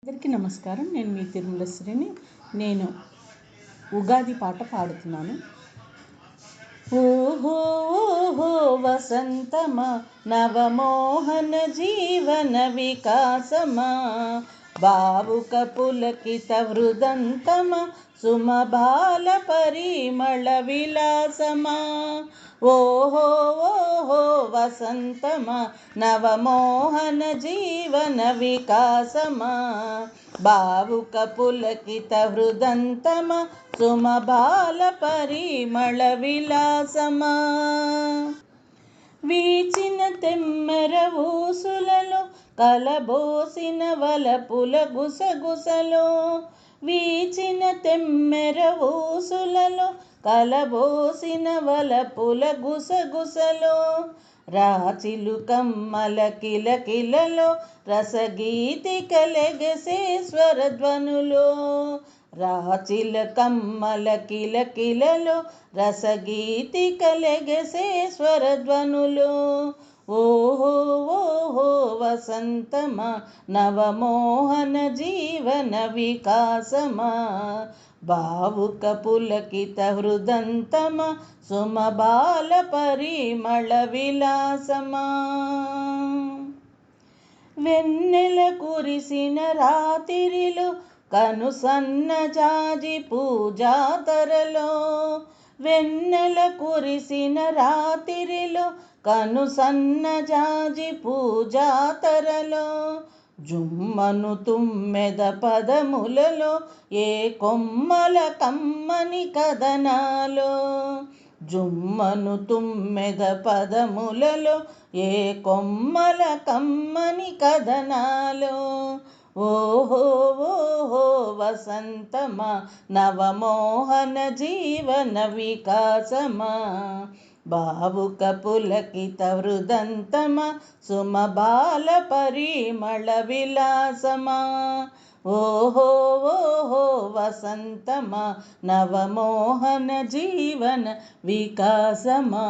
అందరికీ నమస్కారం. నేను మీ తిరుమల శ్రీని. నేను ఉగాది పాట పాడుతున్నాను. ఓహో ఓహో వసంతమా, నవమోహన జీవన వికాసమా, భావుక పులకిత హృదంతమా, సుమబాల పరిమళ విలాసమా. ఓహో ఓహో వసంతమా, నవమోహన జీవన వికాసమా, భావుక పులకిత హృదంతమా, సుమబాల పరిమళ విలాసమా. వీచిన తెమ్మెర ఊసులలో కలబోసిన వలపుల గుసగుసలో, వీచిన తెమ్మెర ఊసులలో కలబోసిన వలపుల గుసగుసలో, రాచిలు కమ్మల కిలకిలలో రసగీతిక లెగసే స్వరధ్వనులో, రాచిల కమ్మల కిలకిలలో రసగీతిక లెగసే స్వరధ్వనులో. ఓహో ఓహో వసంతమా, నవమోహన జీవన వికాసమా, భావుక పులకిత హృదంతమా, సుమబాల పరిమళ విలాసమా. వెన్నెల కురిసిన రాత్రిలో కనుసన్న జాజి పూజాతరలో, వెన్నెల కురిసిన రాత్రిలో కనుసన్న జాజి పూజాతరలో, జుమ్మను తుమ్మెద పదములలో ఏ కొమ్మల కమ్మని కథనాలో, జుమ్మను తుమ్మెద పదములలో ఏ కొమ్మల కమ్మని కథనాలో. ఓహో ఓహో వసంతమా, నవమోహన జీవన వికాసమా, భావుక పులకిత హృదంతమా, సుమబాల పరిమళ విలాసమా. ఓహో ఓహో వసంతమా, నవమోహన జీవన వికాసమా.